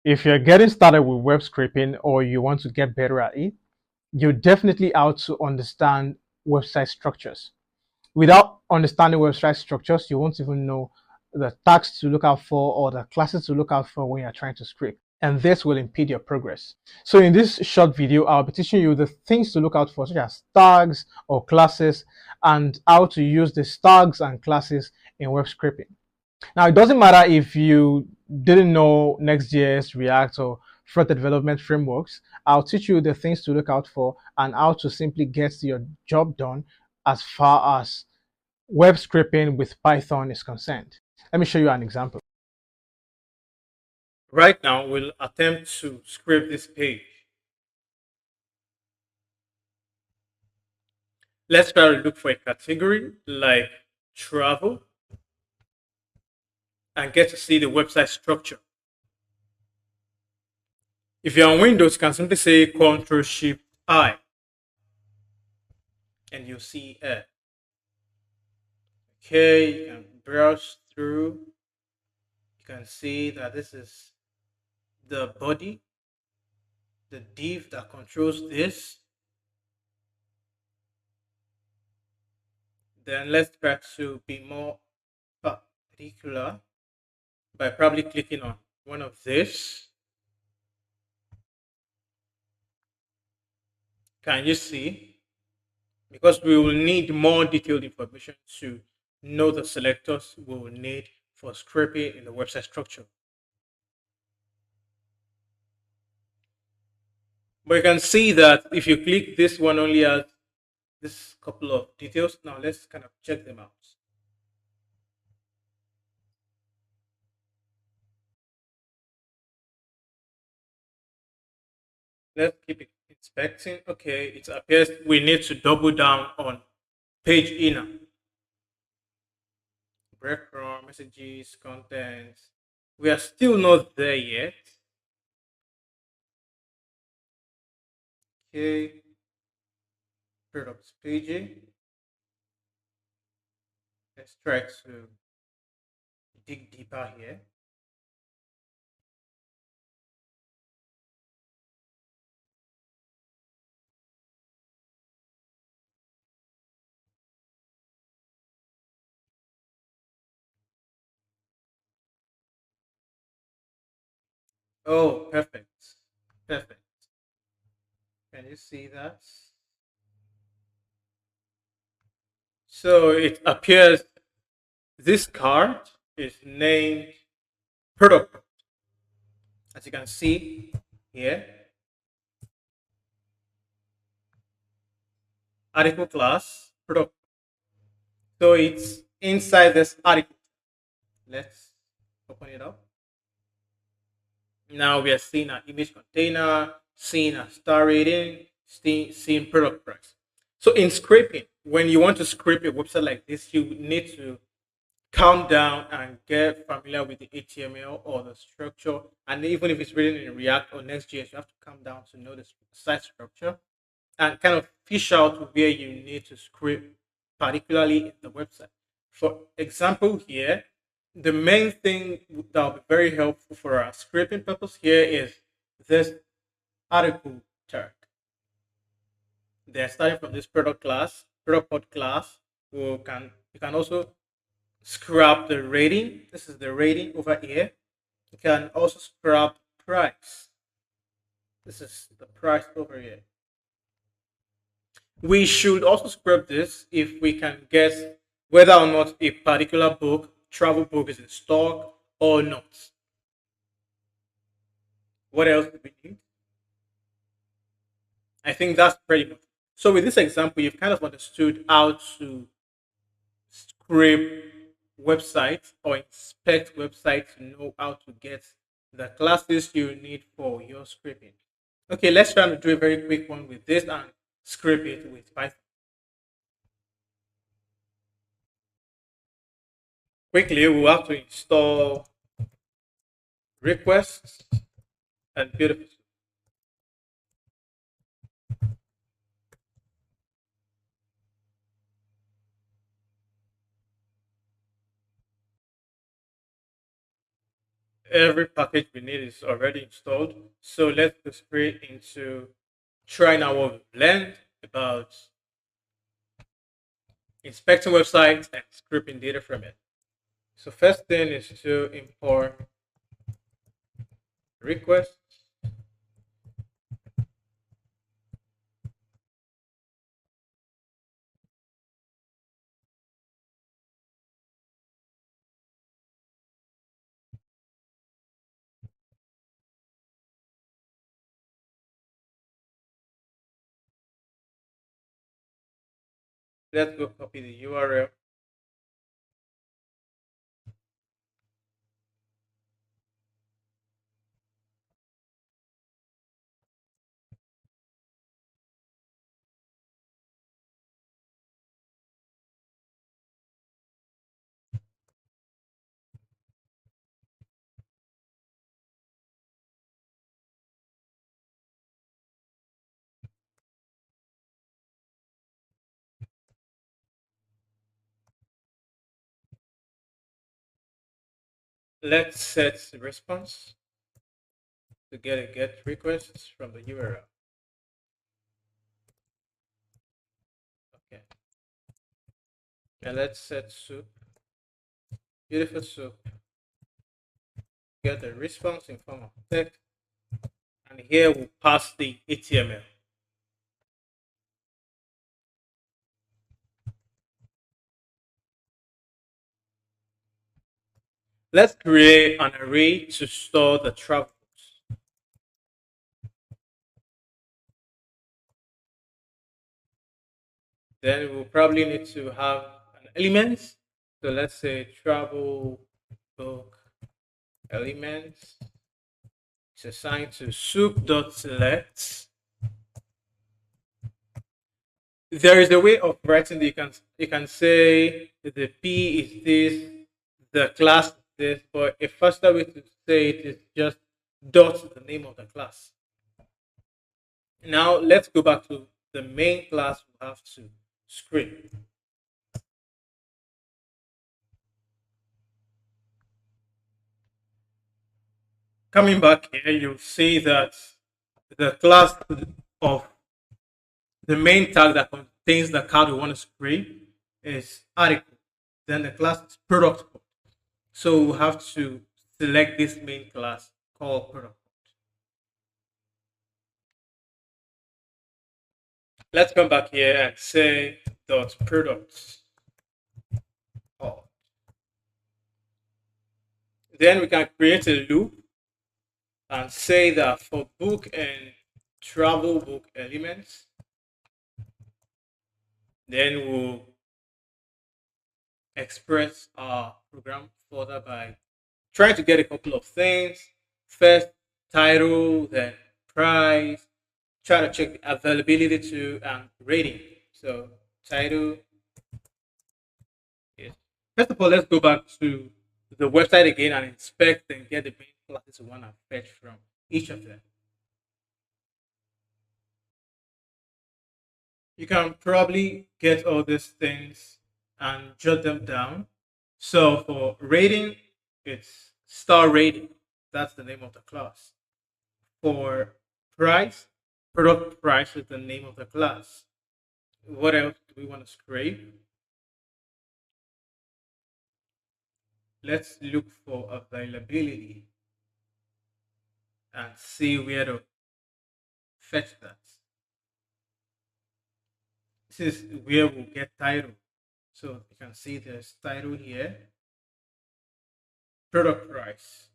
If you're getting started with web scraping or you want to get better at it, you definitely have to understand website structures. Without understanding website structures, you won't even know the tags to look out for or the classes to look out for when you're trying to scrape. And this will impede your progress. So in this short video, I'll be teaching you the things to look out for, such as tags or classes, and how to use the tags and classes in web scraping. Now, it doesn't matter if you didn't know Next.js, React, or front-end development frameworks. I'll teach you the things to look out for and how to simply get your job done as far as web scraping with Python is concerned. Let me show you an example. Right now, we'll attempt to scrape this page. Let's try to look for a category like travel and get to see the website structure. If you're on Windows, you can simply say Ctrl-Shift-I and you'll see it. Okay, you can browse through. You can see that this is the body, the div that controls this. Then let's try to be more particular by probably clicking on one of this. Can you see? Because we will need more detailed information to know the selectors we will need for scraping in the website structure. But you can see that if you click this one only has this couple of details. Now let's kind of check them out. Let's keep inspecting. Okay, it appears we need to double down on page inner. Breadcrumb, messages, content. We are still not there yet. Okay, products page. Let's try to dig deeper here. Oh, perfect. Perfect. Can you see that? So it appears this card is named product. As you can see here, article class product. So it's inside this article. Let's open it up. Now we are seeing an image container, seeing a star rating, seeing product price. So in scraping, when you want to scrape a website like this, you need to calm down and get familiar with the HTML or the structure. And even if it's written in React or Next.js, you have to calm down to know the site structure and kind of fish out where you need to scrape, particularly in the website. For example, here, the main thing that will be very helpful for our scraping purpose here is this article tag. They're starting from this product class, product pod class. You can also scrap the rating. This is the rating over here. You can also scrap price. This is the price over here. We should also scrap this if we can guess whether or not a particular book, travel book, is in stock or not. What else do we need? I think that's pretty much. So with this example, you've kind of understood how to scrape websites or inspect websites to know how to get the classes you need for your scraping. Okay, let's try to do a very quick one with this and scrape it with Python. Quickly, we'll have to install requests and beautiful. every package we need is already installed. So let's go straight into trying out what we've learned about inspecting websites and scraping data from it. So first thing is to import request. Let's go copy the URL. Let's set the response to get a get request from the URL. Okay. And let's set soup, beautiful soup, get the response in form of text. And here we'll pass the HTML. Let's create an array to store the travel books. Then we'll probably need to have an element. So let's say travel book elements. It's assigned to soup.select. There is a way of writing that you can say the P is this, the class is this, but a faster way to say it is just dot the name of the class. Now let's go back to the main class we have to scrape. Coming back here, you'll see that the class of the main tag that contains the card we want to scrape is article. Then the class is product code. So we have to select this main class called product code. Let's come back here and say dot products. Then we can create a loop and say that for book and travel book elements, then we'll express our program further by trying to get a couple of things. First, title, then price, try to check the availability to and rating. So title is first of all, let's go back to the website again and inspect and get the main classes we want to fetch from each of them. You can probably get all these things and jot them down. So for rating, it's star rating. That's the name of the class. For price, product price is the name of the class. What else do we want to scrape? Let's look for availability and see where to fetch that. This is where we'll get title. So you can see there's title here, product price,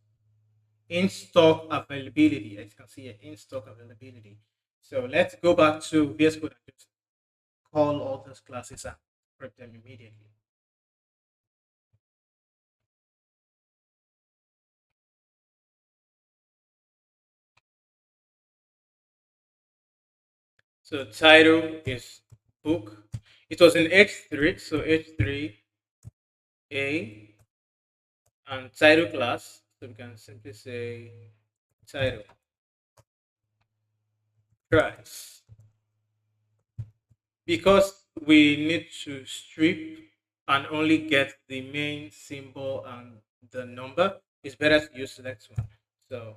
in stock availability. As you can see here, in stock availability. So let's go back to VS Code and just call all those classes and prep them immediately. So title is book. It was in H3, so H3 A and title class. So we can simply say title price. Because we need to strip and only get the main symbol and the number, it's better to use select one. So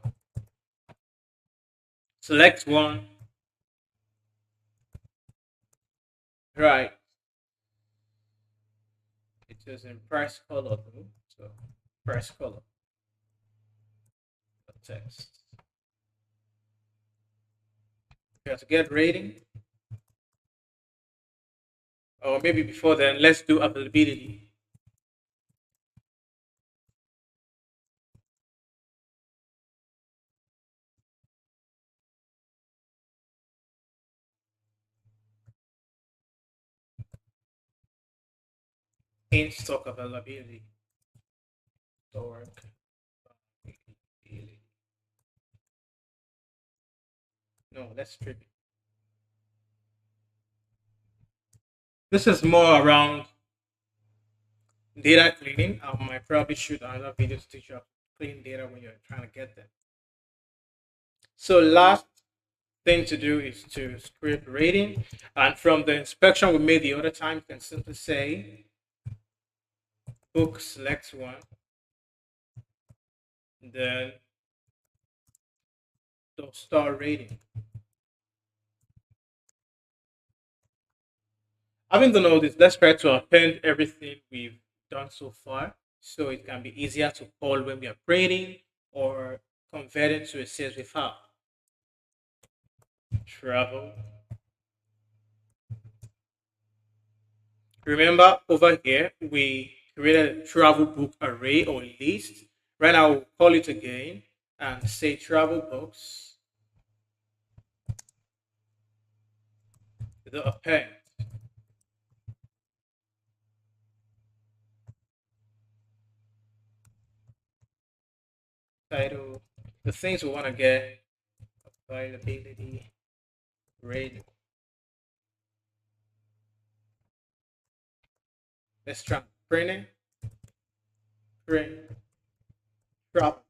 select one, right? It is in price color though. So price color, text. We have to get rating, or maybe before then, let's do availability. In stock availability. Stock availability. No, let's strip it. This is more around data cleaning. I might probably shoot another video to teach you how to clean data when you're trying to get them. So last thing to do is to script rating. And from the inspection we made the other time, you can simply say book select one, then the star rating. Having done all this, let's try to append everything we've done so far so it can be easier to call when we are grading or convert it to a CSV file. Travel. Remember over here, we created a travel book array or list. Right now, we'll call it again and say travel books. The append. Title. The things we want to get. Availability. Rating. Let's try print it. Print. Drop.